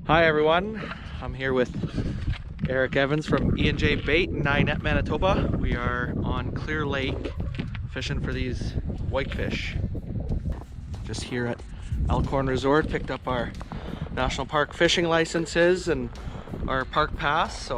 Hi everyone, I'm here with Eric Evans from E&J Bait in Net, Manitoba. We are on Clear Lake fishing for these whitefish. Just here at Elkhorn Resort, picked up our national park fishing licenses and our park pass.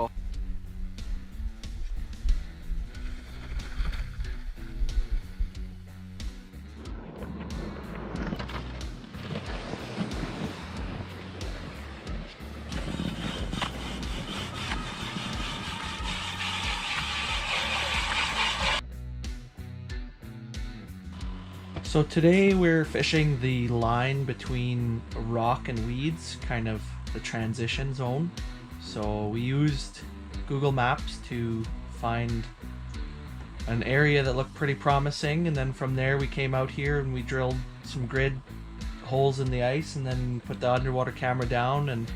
So today we're fishing the line between rock and weeds, kind of the transition zone. So we used Google Maps to find an area that looked pretty promising, and then from there we came out here and we drilled some grid holes in the ice and then put the underwater camera down and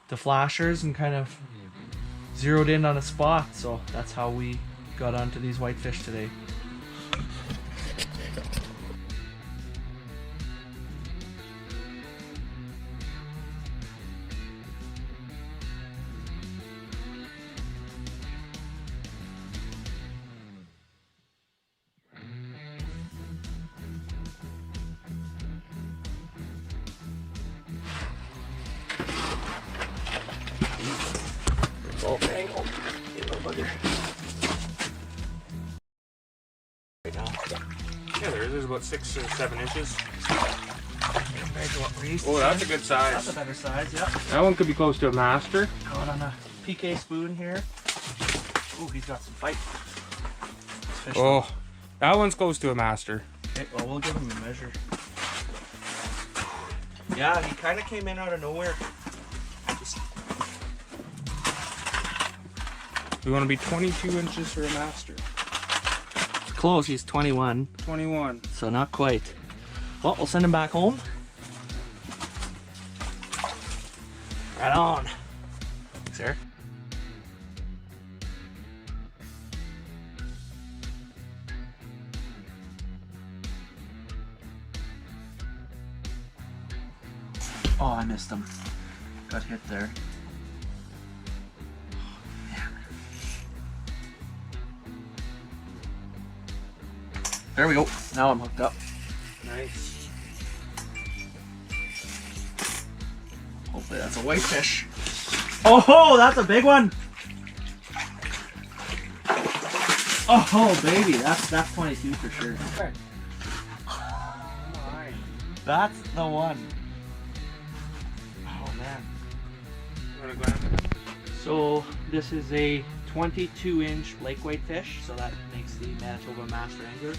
the flashers and kind of zeroed in on a spot. So that's how we got onto these whitefish today. All tangled, little bugger. Right now. Yeah, there's about 6 or 7 inches. Compared to what we're used to. Oh, that's a good size. That's a better size, yeah. That one could be close to a master. Caught on a PK spoon here. Oh, he's got some fight. Oh, that one's close to a master. Okay, well, we'll give him a measure. Yeah, he kind of came in out of nowhere. We want to be 22 inches for a master. It's close, he's 21. 21. So not quite. Well, we'll send him back home. Right on. Thanks, Eric. Oh, I missed him. Got hit there. There we go. Now I'm hooked up. Nice. Hopefully that's a whitefish. Oh, that's a big one. Oh, baby, that's 22 for sure. Okay. That's the one. Oh man. You want to grab it? So this is a 22-inch lake whitefish, so that makes the Manitoba master angler.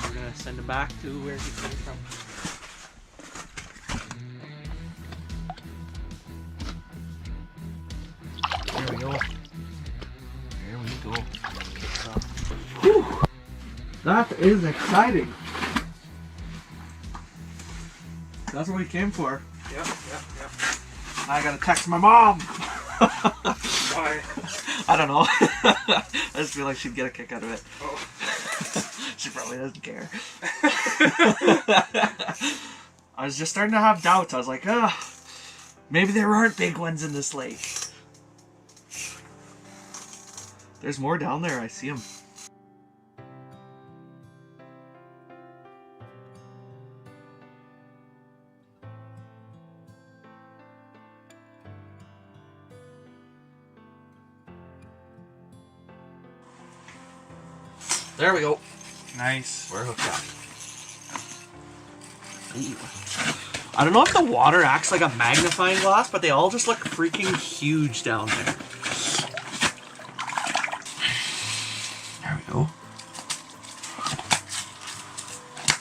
We're gonna send him back to where he came from. There we go. There we go. Whew. That is exciting. That's what we came for. Yep. I gotta text my mom. Why? I don't know. I just feel like she'd get a kick out of it. Oh. She probably doesn't care. I was just starting to have doubts. I was like, maybe there aren't big ones in this lake. There's more down there. I see them. There we go. Nice. We're hooked up. Ooh. I don't know if the water acts like a magnifying glass, but they all just look freaking huge down there. There we go.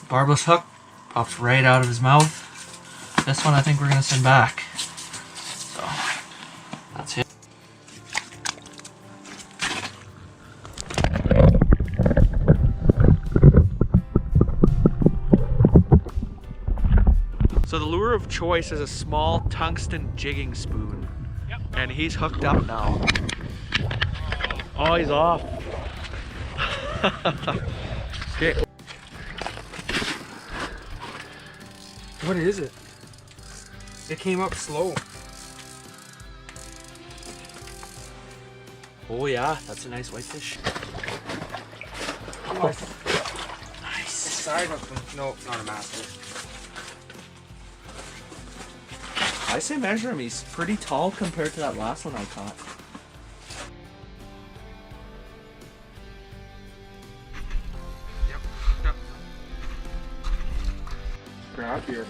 Barbless hook pops right out of his mouth. This one I think we're going to send back. So, that's it. So the lure of choice is a small tungsten jigging spoon. Yep. And he's hooked up now. Oh, he's off. Okay. What is it? It came up slow. Oh yeah, that's a nice whitefish. Nice. Nice. Side of them. No, it's not a master. I say measure him. He's pretty tall compared to that last one I caught. Yep. Grab here.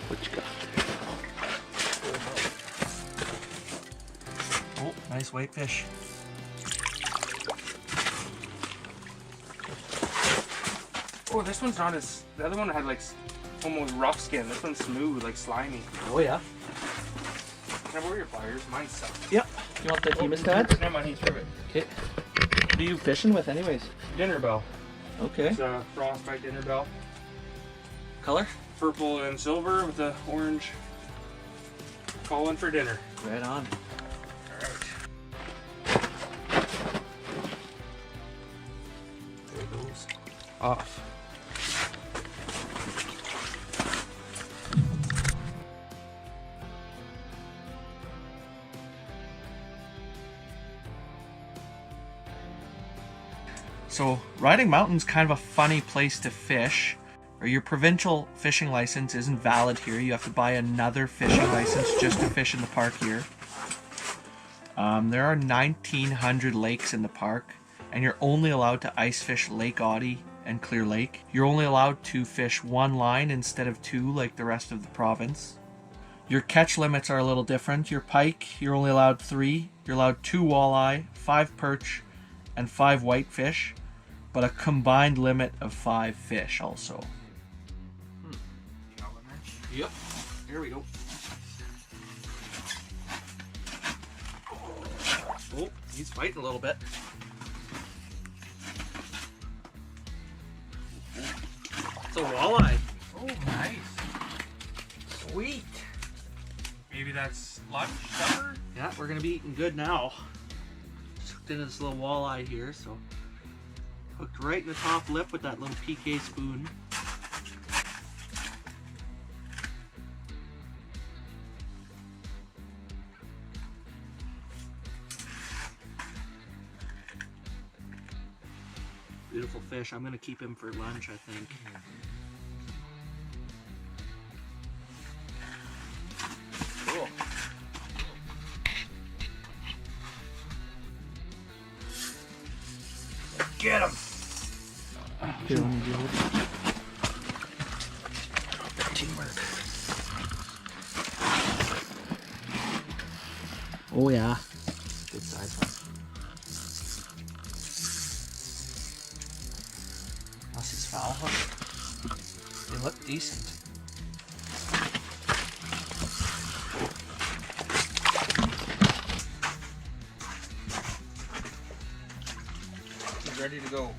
What you got? Oh, nice whitefish. Oh, this one's not as. The other one had like almost rough skin. This one's smooth, like slimy. Oh yeah. Can I borrow your pliers? Mine suck. Yep. You want the hemostad? Never mind, he threw it. Okay. What are you fishing with anyways? Dinner bell. Okay. It's a frostbite dinner bell. Color? Purple and silver with the orange. Calling for dinner. Right on. Alright. There it goes. Off. So, Riding Mountain's kind of a funny place to fish. Or your provincial fishing license isn't valid here. You have to buy another fishing license just to fish in the park here. There are 1,900 lakes in the park, and you're only allowed to ice fish Lake Audie and Clear Lake. You're only allowed to fish one line instead of two like the rest of the province. Your catch limits are a little different. Your pike, you're only allowed 3. You're allowed 2 walleye, 5 perch, and 5 whitefish, but a combined limit of 5 fish also. Yep, here we go. Oh, he's fighting a little bit. It's a walleye. Oh, nice. Sweet. Maybe that's lunch, supper? Yeah, we're gonna be eating good now. Just hooked into this little walleye here, so hooked right in the top lip with that little PK spoon. Beautiful fish. I'm gonna keep him for lunch, I think. Cool. Get him! Here, let me do it. Teamwork. Oh yeah. Good size one. Unless he's foul hooked. They look decent. He's ready to go.